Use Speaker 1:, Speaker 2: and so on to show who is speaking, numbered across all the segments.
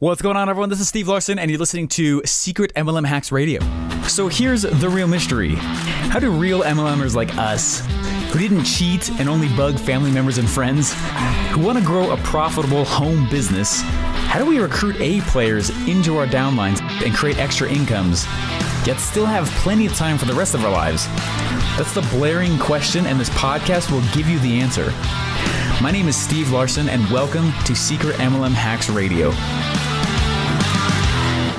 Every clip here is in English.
Speaker 1: What's going on, everyone? This is Steve Larson, and you're listening to Secret MLM Hacks Radio. So here's the real mystery. How do real MLMers like us, who didn't cheat and only bug family members and friends, who want to grow a profitable home business, how do we recruit A players into our downlines and create extra incomes, yet still have plenty of time for the rest of our lives? That's the blaring question, and this podcast will give you the answer. My name is Steve Larson, and welcome to Secret MLM Hacks Radio.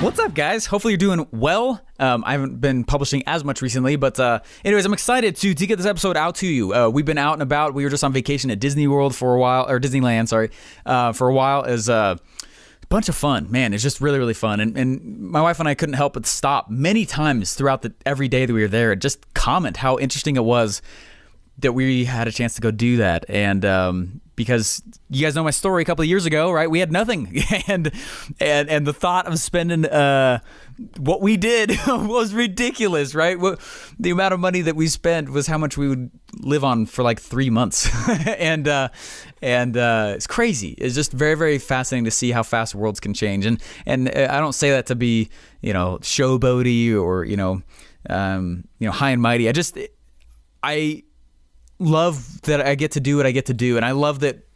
Speaker 1: What's up, guys? Hopefully you're doing well. I haven't been publishing as much recently, but anyways, I'm excited to get this episode out to you. We've been out and about. We were just on vacation at Disney World for a while, or Disneyland, sorry, for a while. It was a bunch of fun. Man, it's just really, really fun. And my wife and I couldn't help but stop many times throughout every day that we were there and just comment how interesting it was that we had a chance to go do that. And because you guys know my story a couple of years ago, right? We had nothing, and the thought of spending what we did was ridiculous, right? The amount of money that we spent was how much we would live on for like 3 months, and it's crazy. It's just very, very fascinating to see how fast worlds can change. And I don't say that to be showboaty or high and mighty. I love that I get to do what I get to do, and I love that.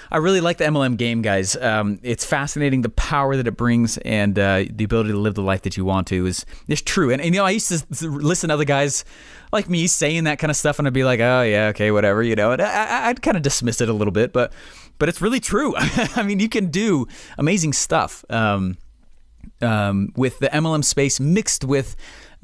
Speaker 1: I really like the MLM game, guys. It's fascinating, the power that it brings, and the ability to live the life that you want to is true. And I used to listen to other guys like me saying that kind of stuff, and I'd be like, oh yeah, okay, whatever, and I'd kind of dismiss it a little bit, but it's really true. I mean, you can do amazing stuff with the MLM space mixed with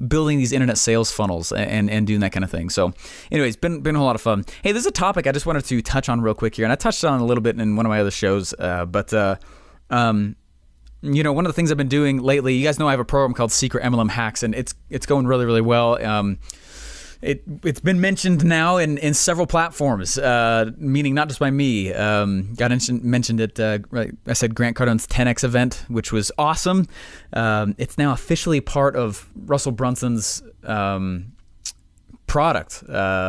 Speaker 1: building these internet sales funnels and doing that kind of thing. So anyways, been a whole lot of fun. Hey, there's a topic I just wanted to touch on real quick here, and I touched on it a little bit in one of my other shows, but one of the things I've been doing lately, you guys know I have a program called Secret MLM Hacks, and it's going really, really well. It's been mentioned now in several platforms, meaning not just by me. Mentioned it. I said Grant Cardone's 10X event, which was awesome. It's now officially part of Russell Brunson's product,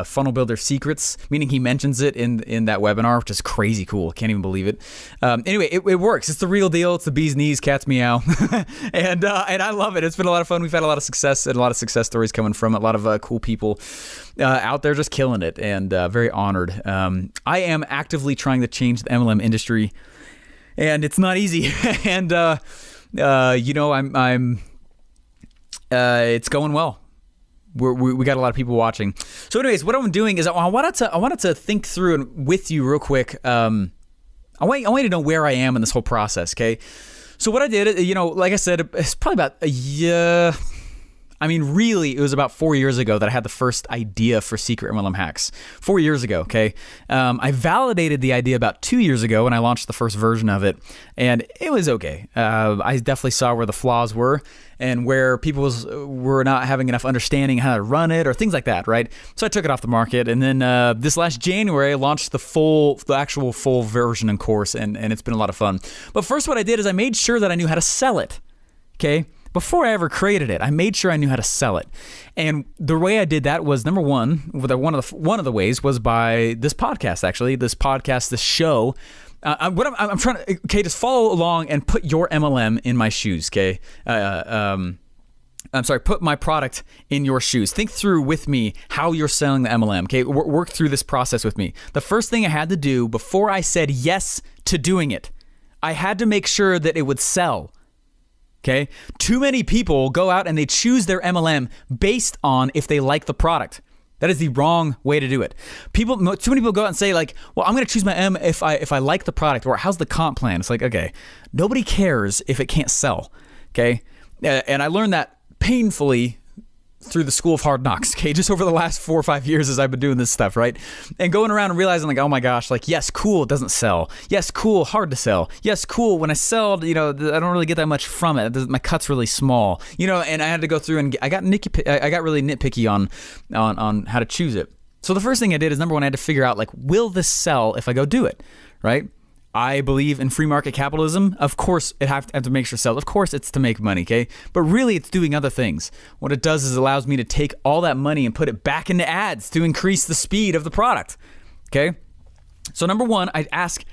Speaker 1: Funnel Builder Secrets, meaning he mentions it in that webinar, which is crazy cool. Can't even believe it. Anyway, it works. It's the real deal. It's the bee's knees, cat's meow. and I love it. It's been a lot of fun. We've had a lot of success and a lot of success stories coming from it. A lot of cool people out there just killing it, and very honored. I am actively trying to change the MLM industry, and it's not easy. And it's going well. We got a lot of people watching. So anyways, what I'm doing is I wanted to think through and with you real quick. I want you to know where I am in this whole process, okay? So what I did, like I said, it's probably about a year. I mean, really, it was about 4 years ago that I had the first idea for Secret MLM Hacks. 4 years ago, okay? I validated the idea about 2 years ago when I launched the first version of it, and it was okay. I definitely saw where the flaws were and where people were not having enough understanding how to run it or things like that, right? So I took it off the market, and then this last January, I launched the actual full version and course, and it's been a lot of fun. But first, what I did is I made sure that I knew how to sell it, okay? Before I ever created it, I made sure I knew how to sell it. And the way I did that was, number one, one of the ways was by this podcast, actually. This show. I'm trying to, okay, just follow along and put your MLM in my shoes, okay? Put my product in your shoes. Think through with me how you're selling the MLM, okay? Work through this process with me. The first thing I had to do before I said yes to doing it, I had to make sure that it would sell. Okay, too many people go out and they choose their MLM based on if they like the product. That is the wrong way to do it. Too many people go out and say like, well, I'm going to choose my M if I like the product, or how's the comp plan? It's like, okay, nobody cares if it can't sell. Okay, and I learned that painfully through the school of hard knocks, okay, just over the last 4 or 5 years as I've been doing this stuff, right? And going around and realizing like, oh my gosh, like, yes, cool, it doesn't sell. Yes, cool, hard to sell. Yes, cool, when I sell, I don't really get that much from it. My cut's really small, and I had to go through and I got really nitpicky on how to choose it. So the first thing I did is, number one, I had to figure out like, will this sell if I go do it, right? I believe in free market capitalism. Of course, it have to make sure it sells. Of course, it's to make money, okay? But really, it's doing other things. What it does is it allows me to take all that money and put it back into ads to increase the speed of the product, okay? So number one, I'd ask,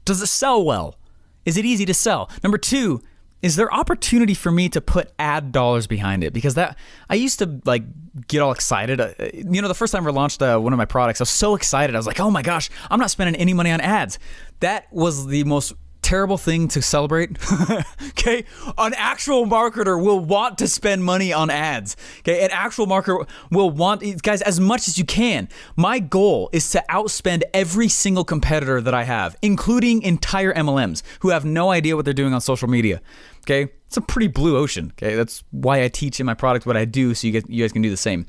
Speaker 1: does it sell well? Is it easy to sell? Number two, is there opportunity for me to put ad dollars behind it? Because that I used to like get all excited. The first time I launched one of my products, I was so excited. I was like, oh my gosh, I'm not spending any money on ads. That was the most terrible thing to celebrate. Okay, an actual marketer will want to spend money on ads. Okay, an actual marketer will want, guys, as much as you can. My goal is to outspend every single competitor that I have, including entire MLMs who have no idea what they're doing on social media. Okay, it's a pretty blue ocean. Okay, that's why I teach in my product what I do, so you guys can do the same.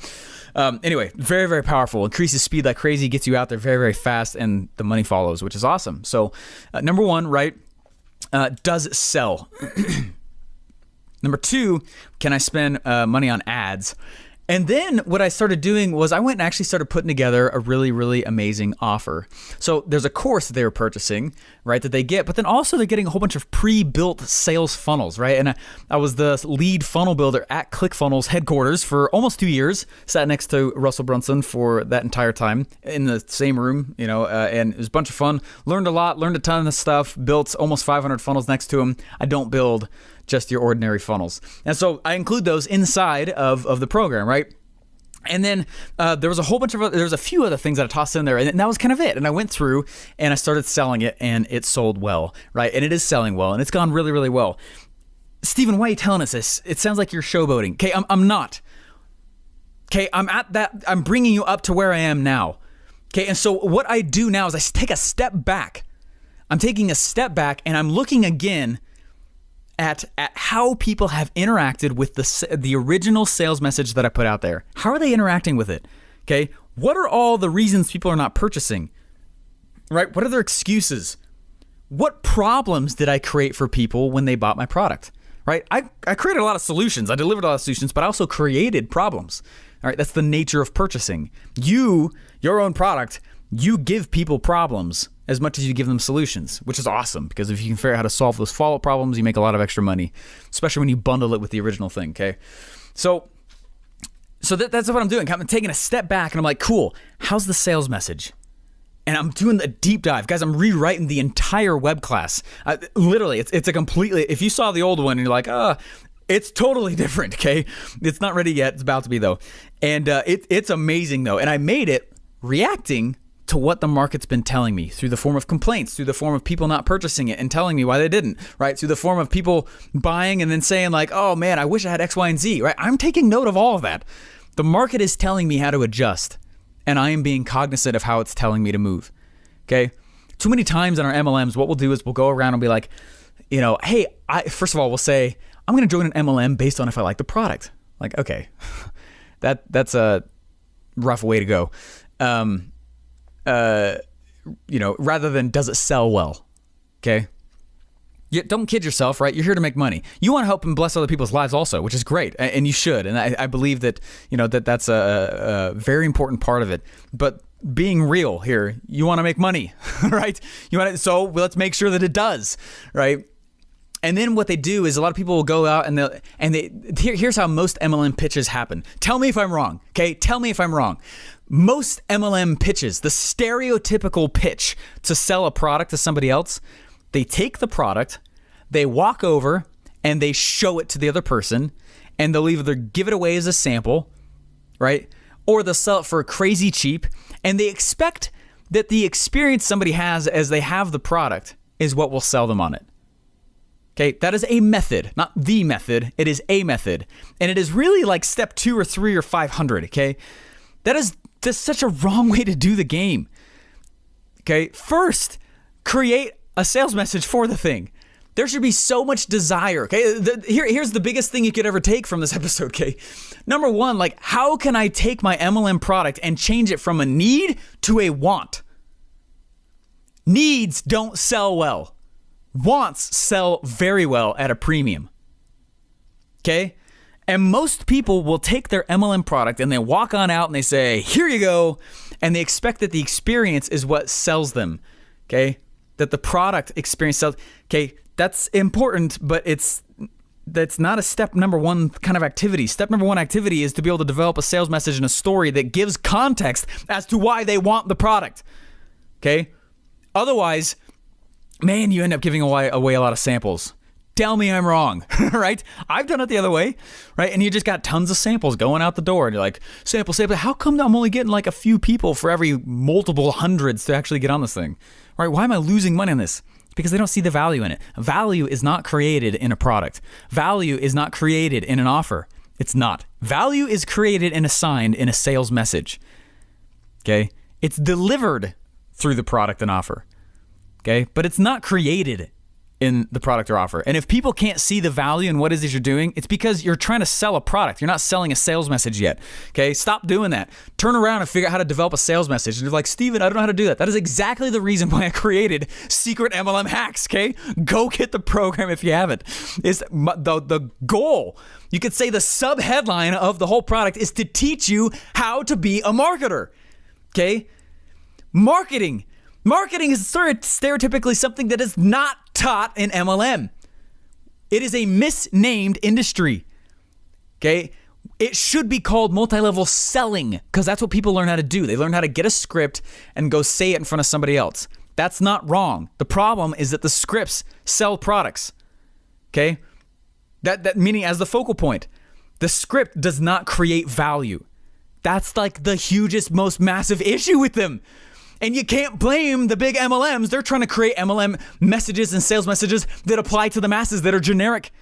Speaker 1: Anyway, very, very powerful. Increases speed like crazy, gets you out there very, very fast, and the money follows, which is awesome. So, number one, right? Does it sell? Number two, can I spend money on ads? And then what I started doing was I went and actually started putting together a really, really amazing offer. So there's a course that they were purchasing, right, that they get, but then also they're getting a whole bunch of pre-built sales funnels, right? And I was the lead funnel builder at ClickFunnels headquarters for almost 2 years, sat next to Russell Brunson for that entire time in the same room, and it was a bunch of fun. Learned a lot, learned a ton of stuff, built almost 500 funnels next to him. I don't build just your ordinary funnels. And so I include those inside of the program, right? And then there was a few other things that I tossed in there, and that was kind of it. And I went through and I started selling it, and it sold well, right? And it is selling well, and it's gone really, really well. Stephen, why are you telling us this? It sounds like you're showboating. Okay, I'm not. Okay, I'm bringing you up to where I am now. Okay, and so what I do now is I take a step back. I'm taking a step back, and I'm looking again at how people have interacted with the original sales message that I put out there. How are they interacting with it? Okay, what are all the reasons people are not purchasing? Right? What are their excuses? What problems did I create for people when they bought my product? Right? I created a lot of solutions. I delivered a lot of solutions, but I also created problems. All right, that's the nature of purchasing. Your own product, you give people problems as much as you give them solutions, which is awesome, because if you can figure out how to solve those follow-up problems, you make a lot of extra money, especially when you bundle it with the original thing, okay? So that's what I'm doing. I'm taking a step back, and I'm like, cool, how's the sales message? And I'm doing a deep dive. Guys, I'm rewriting the entire web class. Literally, it's a completely, if you saw the old one and you're like, it's totally different, okay? It's not ready yet. It's about to be, though. And it's amazing, though. And I made it reacting to what the market's been telling me through the form of complaints, through the form of people not purchasing it and telling me why they didn't, right? Through the form of people buying and then saying like, oh man, I wish I had X, Y, and Z, right? I'm taking note of all of that. The market is telling me how to adjust, and I am being cognizant of how it's telling me to move, okay? Too many times in our MLMs, what we'll do is we'll go around and be like, hey, first of all, we'll say, I'm going to join an MLM based on if I like the product. Like, okay, that's a rough way to go. Rather than does it sell well, okay? Don't kid yourself, right? You're here to make money. You want to help and bless other people's lives also, which is great, and you should. And I believe that, that's a very important part of it. But being real here, you want to make money, right? So let's make sure that it does, right? And then what they do is a lot of people will go out here's how most MLM pitches happen. Tell me if I'm wrong, okay? Tell me if I'm wrong. Most MLM pitches, the stereotypical pitch to sell a product to somebody else, they take the product, they walk over and they show it to the other person, and they'll either give it away as a sample, right? Or they'll sell it for crazy cheap, and they expect that the experience somebody has as they have the product is what will sell them on it. Okay, that is a method, not the method. It is a method. And it is really like step 2 or 3 or 500, okay? That's such a wrong way to do the game. Okay, first, create a sales message for the thing. There should be so much desire, okay? Here's the biggest thing you could ever take from this episode, okay? Number one, like, how can I take my MLM product and change it from a need to a want? Needs don't sell well. Wants sell very well at a premium, okay? And most people will take their MLM product and they walk on out and they say, here you go, and they expect that the experience is what sells them, okay? That the product experience sells, okay? That's important, but that's not a step number one kind of activity. Step number one activity is to be able to develop a sales message and a story that gives context as to why they want the product, okay? Otherwise, man, you end up giving away a lot of samples. Tell me I'm wrong, right? I've done it the other way, right? And you just got tons of samples going out the door, and you're like, sample. How come I'm only getting like a few people for every multiple hundreds to actually get on this thing, right? Why am I losing money on this? Because they don't see the value in it. Value is not created in a product. Value is not created in an offer. It's not. Value is created and assigned in a sales message, okay? It's delivered through the product and offer, okay? But it's not created in the product or offer. And if people can't see the value in what it is you're doing, it's because you're trying to sell a product. You're not selling a sales message yet. Okay, stop doing that. Turn around and figure out how to develop a sales message. And you're like, Steven, I don't know how to do that. That is exactly the reason why I created Secret MLM Hacks, okay? Go get the program if you haven't. It's the goal. You could say the sub-headline of the whole product is to teach you how to be a marketer, okay? Marketing is stereotypically something that is not taught in MLM. It is a misnamed industry, okay? It should be called multi-level selling because that's what people learn how to do. They learn how to get a script and go say it in front of somebody else. That's not wrong. The problem is that the scripts sell products, okay? That meaning as the focal point, the script does not create value. That's like the hugest, most massive issue with them. And you can't blame the big MLMs. They're trying to create MLM messages and sales messages that apply to the masses that are generic.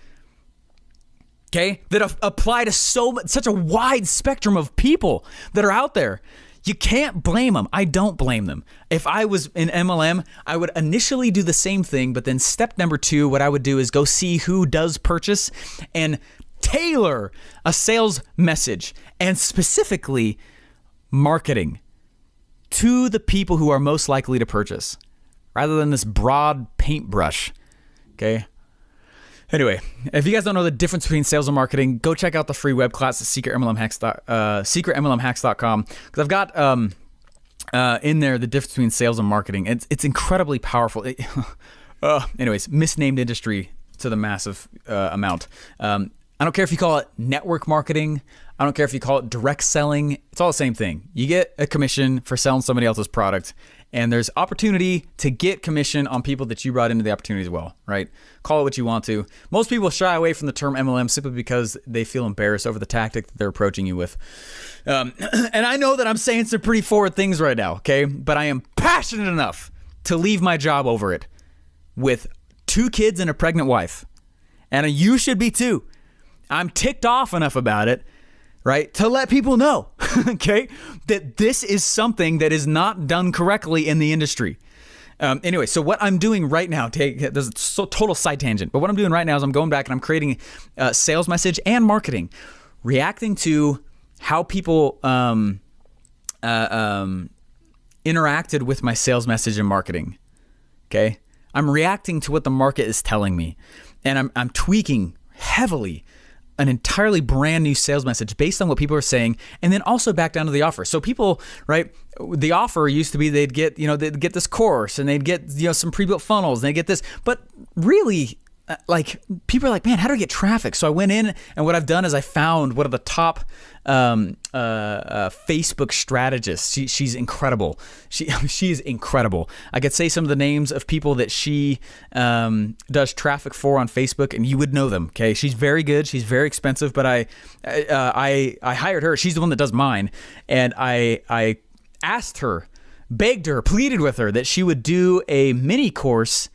Speaker 1: Okay? That apply to such a wide spectrum of people that are out there. You can't blame them. I don't blame them. If I was in MLM, I would initially do the same thing, but then step number 2, what I would do is go see who does purchase and tailor a sales message and specifically marketing to the people who are most likely to purchase, rather than this broad paintbrush, okay? Anyway, if you guys don't know the difference between sales and marketing, go check out the free web class at secretmlmhacks.com, because I've got in there the difference between sales and marketing. It's incredibly powerful. Anyways, misnamed industry to the massive amount. I don't care if you call it network marketing. I don't care if you call it direct selling. It's all the same thing. You get a commission for selling somebody else's product, and there's opportunity to get commission on people that you brought into the opportunity as well, right? Call it what you want to. Most people shy away from the term MLM simply because they feel embarrassed over the tactic that they're approaching you with. And I know that I'm saying some pretty forward things right now, okay? But I am passionate enough to leave my job over it with 2 kids and a pregnant wife. And you should be too. I'm ticked off enough about it, right, to let people know, okay, that this is something that is not done correctly in the industry. Anyway, so what I'm doing right now, there's a total side tangent, but what I'm doing right now is I'm going back and I'm creating a sales message and marketing, reacting to how people interacted with my sales message and marketing, okay? I'm reacting to what the market is telling me, and I'm tweaking heavily an entirely brand new sales message based on what people are saying, and then also back down to the offer. So people, right, the offer used to be they'd get this course and they'd get, some pre-built funnels and they get this, but really, like, people are like, man, how do I get traffic? So I went in, and what I've done is I found one of the top Facebook strategists. She's incredible. She's incredible. I could say some of the names of people that she does traffic for on Facebook, and you would know them. Okay, she's very good. She's very expensive, but I hired her. She's the one that does mine, and I asked her, begged her, pleaded with her that she would do a mini course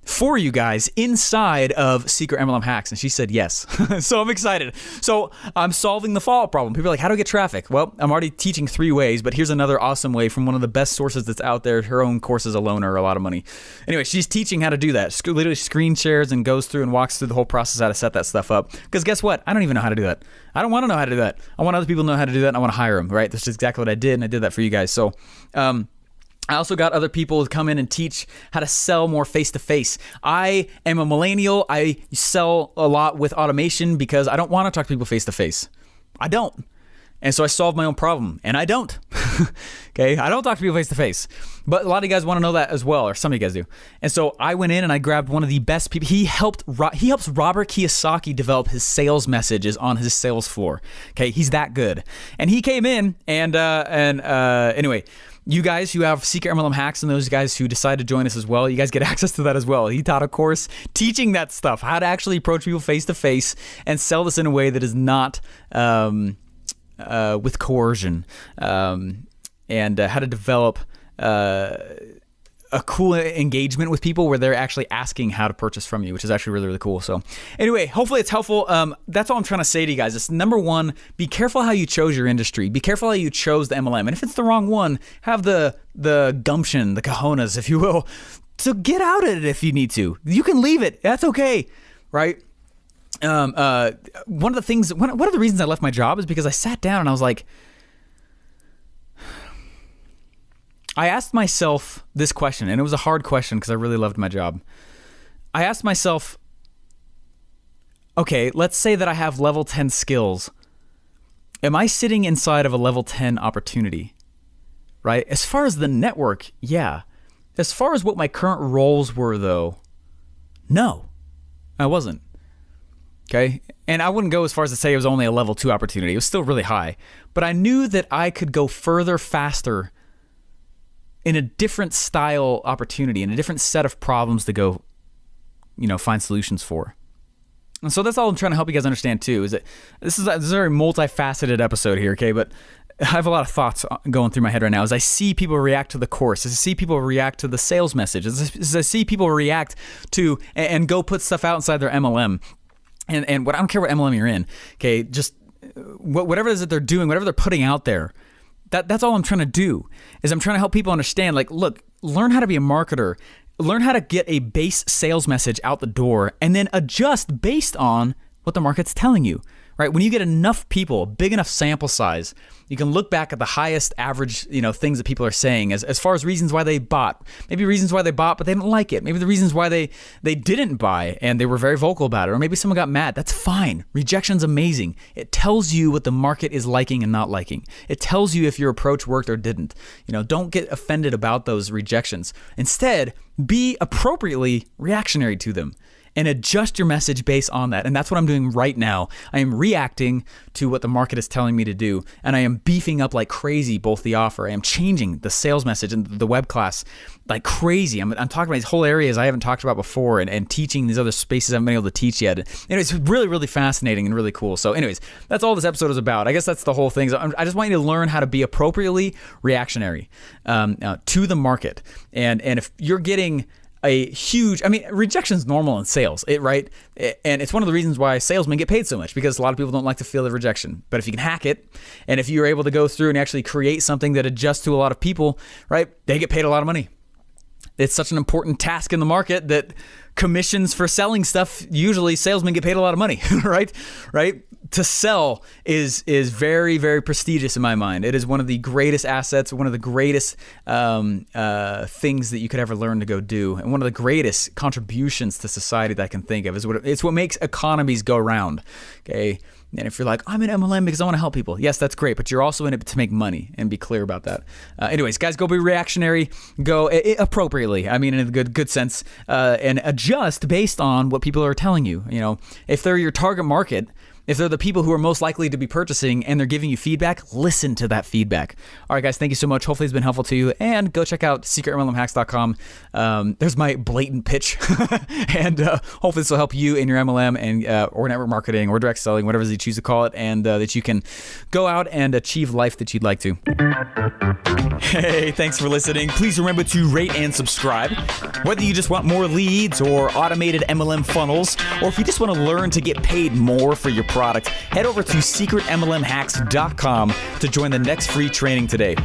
Speaker 1: for you guys inside of Secret MLM Hacks, and she said yes. So I'm excited. So I'm solving the follow-up problem. People are like, how do I get traffic? Well, I'm already teaching 3 ways, but here's another awesome way from one of the best sources that's out there. Her own courses alone are a lot of money. Anyway, she's teaching how to do that. She literally screen shares and goes through and walks through the whole process how to set that stuff up. Because guess what? I don't even know how to do that. I don't want to know how to do that. I want other people to know how to do that, and I want to hire them, right? That's exactly what I did, and I did that for you guys. So, I also got other people to come in and teach how to sell more face-to-face. I am a millennial. I sell a lot with automation because I don't want to talk to people face-to-face. I don't. And so I solved my own problem, and I don't. Okay, I don't talk to people face-to-face. But a lot of you guys want to know that as well, or some of you guys do. And so I went in and I grabbed one of the best people. He helps Robert Kiyosaki develop his sales messages on his sales floor. Okay, he's that good. And he came in and anyway, you guys who have Secret MLM Hacks and those guys who decide to join us as well, you guys get access to that as well. He taught a course teaching that stuff, how to actually approach people face to face and sell this in a way that is not with coercion, and how to develop a cool engagement with people where they're actually asking how to purchase from you, which is actually really, really cool. So anyway, hopefully it's helpful. That's all I'm trying to say to you guys. It's number one, be careful how you chose your industry. Be careful how you chose the MLM. And if it's the wrong one, have the gumption, the cojones, if you will, to get out of it if you need to. You can leave it. That's okay, right? One of the reasons I left my job is because I sat down and I was like, I asked myself this question, and it was a hard question because I really loved my job. I asked myself, okay, let's say that I have level 10 skills. Am I sitting inside of a level 10 opportunity, right? As far as the network, yeah. As far as what my current roles were, though, no, I wasn't. Okay? And I wouldn't go as far as to say it was only a level 2 opportunity. It was still really high. But I knew that I could go further, faster, in a different style opportunity, in a different set of problems to go, find solutions for. And so that's all I'm trying to help you guys understand too, is that this is a very multifaceted episode here, okay? But I have a lot of thoughts going through my head right now as I see people react to the course, as I see people react to the sales message, as I see people react to and go put stuff out inside their MLM. And what I don't care what MLM you're in, okay? Just whatever it is that they're doing, whatever they're putting out there, that's all I'm trying to do, is I'm trying to help people understand, like, look, learn how to be a marketer, learn how to get a base sales message out the door, and then adjust based on what the market's telling you, right? When you get enough people, big enough sample size, you can look back at the highest average, things that people are saying as far as reasons why they bought. Maybe reasons why they bought, but they didn't like it. Maybe the reasons why they didn't buy and they were very vocal about it. Or maybe someone got mad. That's fine. Rejection's amazing. It tells you what the market is liking and not liking. It tells you if your approach worked or didn't. Don't get offended about those rejections. Instead, be appropriately reactionary to them and adjust your message based on that. And that's what I'm doing right now. I am reacting to what the market is telling me to do. And I am beefing up like crazy both the offer. I am changing the sales message and the web class like crazy. I'm talking about these whole areas I haven't talked about before and teaching these other spaces I haven't been able to teach yet. Anyways, it's really, really fascinating and really cool. So anyways, that's all this episode is about. I guess that's the whole thing. I just want you to learn how to be appropriately reactionary to the market. And if you're getting rejection is normal in sales, right? And it's one of the reasons why salesmen get paid so much, because a lot of people don't like to feel the rejection. But if you can hack it, and if you're able to go through and actually create something that adjusts to a lot of people, right, they get paid a lot of money. It's such an important task in the market that commissions for selling stuff, usually salesmen get paid a lot of money, right? To sell is very, very prestigious in my mind. It is one of the greatest assets, one of the greatest things that you could ever learn to go do, and one of the greatest contributions to society that I can think of. It's what makes economies go round, okay? And if you're like, I'm in MLM because I want to help people. Yes, that's great, but you're also in it to make money, and be clear about that. Anyways, guys, go be reactionary. Go appropriately. I mean, in a good sense, and adjust based on what people are telling you. If they're your target market, if they're the people who are most likely to be purchasing and they're giving you feedback, listen to that feedback. All right, guys, thank you so much. Hopefully it's been helpful to you. And go check out secretmlmhacks.com. There's my blatant pitch. And hopefully this will help you in your MLM and or network marketing or direct selling, whatever you choose to call it, and that you can go out and achieve life that you'd like to. Hey, thanks for listening. Please remember to rate and subscribe. Whether you just want more leads or automated MLM funnels, or if you just want to learn to get paid more for your product, head over to secretmlmhacks.com to join the next free training today.